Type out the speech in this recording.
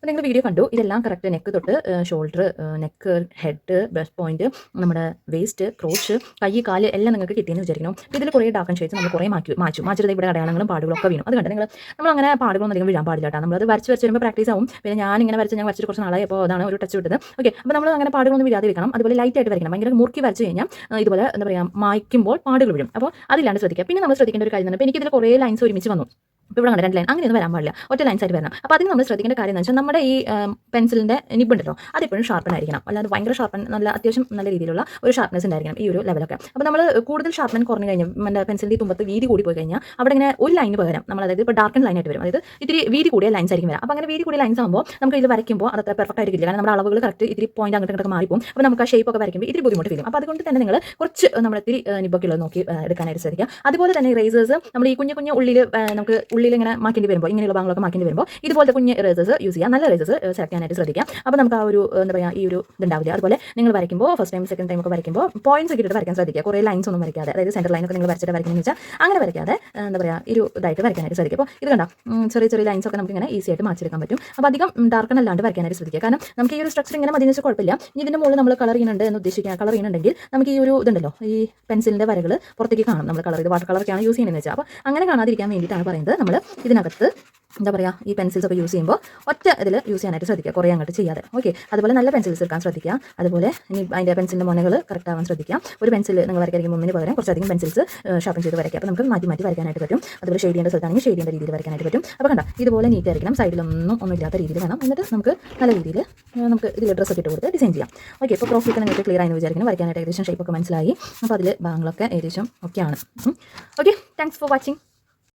അപ്പോൾ നിങ്ങൾ വീഡിയോ കണ്ടു. ഇതെല്ലാം കറക്റ്റ് നെക്ക് തൊട്ട് shoulder, neck, head, breast point, നമ്മുടെ വേസ്റ്റ്, ക്രോച്ച്, കൈ, കാല് എല്ലാം നിങ്ങൾക്ക് കിട്ടിയെന്ന് വിചാരിക്കുന്നു. അപ്പോൾ ഇതിൽ കുറേ ഡാർക്ക് ഷെയ്ഡ്സ് നമ്മൾ കുറേ മാറ്റിയത് ഇവിടെ അടയാളങ്ങളും പാടുകളൊക്കെ വീണു. അത് കണ്ട് നമ്മളങ്ങനെ പാടുകളൊന്നും അധികം വീഴാൻ പാടില്ല കേട്ടോ. നമ്മളത് വരച്ച് വരുമ്പോൾ പ്രാക്ടീസ് ആവും. പിന്നെ ഞാൻ വരച്ചിട്ട് കുറച്ച് നാളായി, അപ്പോൾ അതാണ് ഒരു ടച്ച് വിട്ടത്. ഓക്കെ, അപ്പോൾ നമ്മൾ അങ്ങനെ പാടുകളൊന്നും വീഴാതെ വെക്കണം. അതുപോലെ ലൈറ്റ് ആയിട്ട് വരയ്ക്കണം. ഭയങ്കര മുറുക്കി വരച്ച് കഴിഞ്ഞാൽ ഇതുപോലെ എന്താ പറയുക, മായ്ക്കുമ്പോൾ പാടുകൾ വീഴും. അപ്പോൾ അതില്ലാണ്ട് ശ്രദ്ധിക്കുക. പിന്നെ നമ്മൾ ശ്രദ്ധിക്കേണ്ട ഒരു കാര്യം തന്നെ, ഇപ്പോൾ എനിക്കിതിൽ കുറേ ലൈൻസ് ഒരുമിച്ച് വന്നു. ഇപ്പോൾ ഇവിടെ 2 ലൈൻ അങ്ങനെയൊന്നും വരാൻ പാടില്ല, ഒറ്റ ലൈൻസ് ആയിട്ട് വരണം. അപ്പോൾ അതിന് നമ്മൾ ശ്രദ്ധിക്കേണ്ട കാര്യം എന്ന് വെച്ചാൽ നമ്മുടെ ഈ പെൻസിലിൻ്റെ നിബുണ്ടല്ലോ, അതെപ്പോഴും ഷാർപ്പൻ ആയിരിക്കണം. അല്ലാതെ ഭയങ്കര ഷാർപ്പൻ, അത്യാവശ്യം നല്ല രീതിയിലുള്ള ഒരു ഷാർപ്പ്നെസ് ഉണ്ടായിരിക്കണം ഈ ഒരു ലെവലൊക്കെ. അപ്പോൾ നമ്മൾ കൂടുതൽ ഷാർപ്പൻ കുറഞ്ഞു കഴിഞ്ഞാൽ നമ്മുടെ പെൻസിലിൻ്റെ തുമ്പത്ത് വീതി കൂടി പോയി കഴിഞ്ഞാൽ അവിടെ ഇങ്ങനെ ഒരു ലൈന് പകരം നമ്മൾ, അതായത് ഇപ്പോൾ ഡാർക്കൻ ലൈനായിട്ട് വരും, അതായത് ഇത്തിരി വീതി കൂടിയ ലൈൻസ് ആയിരിക്കും വരാം. അപ്പോൾ അങ്ങനെ വീതി കൂടിയ ലൈൻസ് ആകുമ്പോൾ നമുക്ക് ഇത് വരയ്ക്കുമ്പോൾ അത് അത്ര പെർഫെക്റ്റ് ആയിരിക്കില്ല. കാരണം നമ്മുടെ അളവുകൾ കറക്റ്റ് ഇത്തിരി പോയിന്റ് അങ്ങോട്ട് മാറിപ്പോകും. അപ്പോൾ നമുക്ക് ആ ഷേപ്പ് ഒക്കെ വരയ്ക്കുമ്പോൾ ഇത്തിരി ബുദ്ധിമുട്ട് വരും. അപ്പോൾ അതുകൊണ്ട് തന്നെ നിങ്ങൾ കുറച്ച് നമ്മൾ ഇത്തിരി നിബൊക്കെ ഉള്ളത് നോക്കി എടുക്കാനായിട്ട് ശ്രദ്ധിക്കുക. അതുപോലെ തന്നെ ഇറേസേഴ്സ് നമ്മൾ ഈ കുഞ്ഞു ഉള്ളിൽ നമുക്ക് ഉള്ളിൽ ഇങ്ങനെ മാക്കേണ്ടി വരുമ്പോൾ, ഇങ്ങനെയുള്ള ഭാഗങ്ങളൊക്കെ മാക്കേണ്ടി വരുമ്പോൾ ഇതുപോലത്തെ കുഞ്ഞ് ഇറേസേഴ്സ് യൂസ് ചെയ്യുക. നല്ല ഇറേസേഴ്സ് സെലക്ട് ചെയ്യാനായിട്ട് ശ്രദ്ധിക്കാം. അപ്പോൾ നമുക്ക് ആ ഒരു എന്താ പറയുക, ഈ ഒരു ഇതുണ്ടാവില്ല. അതുപോലെ നിങ്ങൾ വരയ്ക്കുമ്പോൾ ഫസ്റ്റ് ടൈം സെക്കൻഡ് ടൈം ഒക്കെ വരയ്ക്കുമ്പോൾ പോയിന്റ്സ് ഒക്കെ ഇട്ട് വരയ്ക്കാൻ ശ്രദ്ധിക്കുക. കുറേ ലൈൻസ് ഒന്നും വരയ്ക്കാതെ, അതായത് സെൻറ്റർ ലൈനൊക്കെ നിങ്ങൾ വരച്ചിട്ട് വരയ്ക്കണമെന്ന് വെച്ചാൽ അങ്ങനെ വരയ്ക്കാതെ എന്താ പറയുക, ഈ ഒരു ഇതായിട്ട് വരയ്ക്കാനായിട്ട് ശ്രദ്ധിക്കുക. അപ്പോൾ ഇത് കണ്ടോ, ചെറിയ ലൈൻസ് ഒക്കെ നമുക്ക് ഇങ്ങനെ ഈസി ആയിട്ട് മാറ്റിയെടുക്കാൻ പറ്റും. അപ്പോൾ അധികം ഡാർക്കൻ അല്ലാണ്ട് വരയ്ക്കാനായിട്ട് ശ്രദ്ധിക്കുക. കാരണം നമുക്ക് ഈ ഒരു സ്ട്രക്ചർ ഇങ്ങനെ മതി എന്ന് വെച്ചാൽ കുഴപ്പമില്ല. ഇതിൻ്റെ മുകളിൽ നമ്മൾ കളർ ചെയ്യുന്നുണ്ട് എന്ന് ഉദ്ദേശിക്കുക, കളർ ചെയ്യുന്നുണ്ടെങ്കിൽ നമുക്ക് ഈ ഒരു ഇതുണ്ടല്ലോ, ഈ പെൻസിലിൻ്റെ വരകൾ പുറത്തേക്ക് കാണും. നമ്മൾ കളർ, ഇത് വാട്ടർ കളറൊക്കെയാണ് യൂസ് ചെയ്യുന്നതെന്ന് വെച്ചാൽ. അപ്പോൾ അങ്ങനെ കാണാതിരിക്കാൻ വേണ്ടിയിട്ടാണ് പറയുന്നത് നമ്മൾ ഇതിനകത്ത് എന്താ പറയുക, ഈ പെൻസിൽസ് ഒക്കെ യൂസ് ചെയ്യുമ്പോൾ ഒറ്റ ഇതിൽ യൂസ് ചെയ്യാനായിട്ട് ശ്രദ്ധിക്കുക, കുറേ അങ്ങോട്ട് ചെയ്യാതെ. ഓക്കെ, അതുപോലെ നല്ല പെൻസിൽസ് എടുക്കാൻ ശ്രദ്ധിക്കുക. അതുപോലെ ഇനി അതിൻ്റെ പെൻസിലിൻ്റെ മുനകൾ കറക്റ്റ് ആവാൻ ശ്രദ്ധിക്കുക. ഒരു പെൻസിൽ നിങ്ങൾ വരയ്ക്കായിരിക്കും ഒന്നിന് പകരം കുറച്ചധികം പെൻസിൽസ് ഷാർപ്പൻ ചെയ്ത് വരയ്ക്കുക. അപ്പോൾ നമുക്ക് മാറ്റി വരയ്ക്കാനായിട്ട് പറ്റും. അതുപോലെ ഷെയ്ഡ് ചെയ്യേണ്ട സ്ഥലത്താണെങ്കിൽ ഷെയ്ഡ് ചെയ്യേണ്ട രീതിയിൽ വരയ്ക്കാനായിട്ട് പറ്റും. അപ്പോൾ കണ്ട, ഇതുപോലെ നീറ്റ് ആയിരിക്കണം, സൈഡിലൊന്നും ഇല്ലാത്ത രീതിയിൽ വേണം. എന്നിട്ട് നമുക്ക് നല്ല രീതിയിൽ നമുക്ക് ഇതിൽ ഡ്രസ്സൊക്കെ ഇട്ട് കൊടുത്ത് ഡിസൈൻ ചെയ്യാം. ഓക്കെ, ഇപ്പോൾ ക്രോസിൽ നിങ്ങൾക്ക് ക്ലിയർ ആയെന്ന് വിചാരിക്കുന്നു. വരയ്ക്കാനായിട്ട് ഏകദേശം ഷേപ്പൊക്കെ മനസ്സിലായി. അപ്പോൾ അതിൽ ഭാഗങ്ങളൊക്കെ ഏകദേശം ഒക്കെയാണ്. Okay, thanks for watching.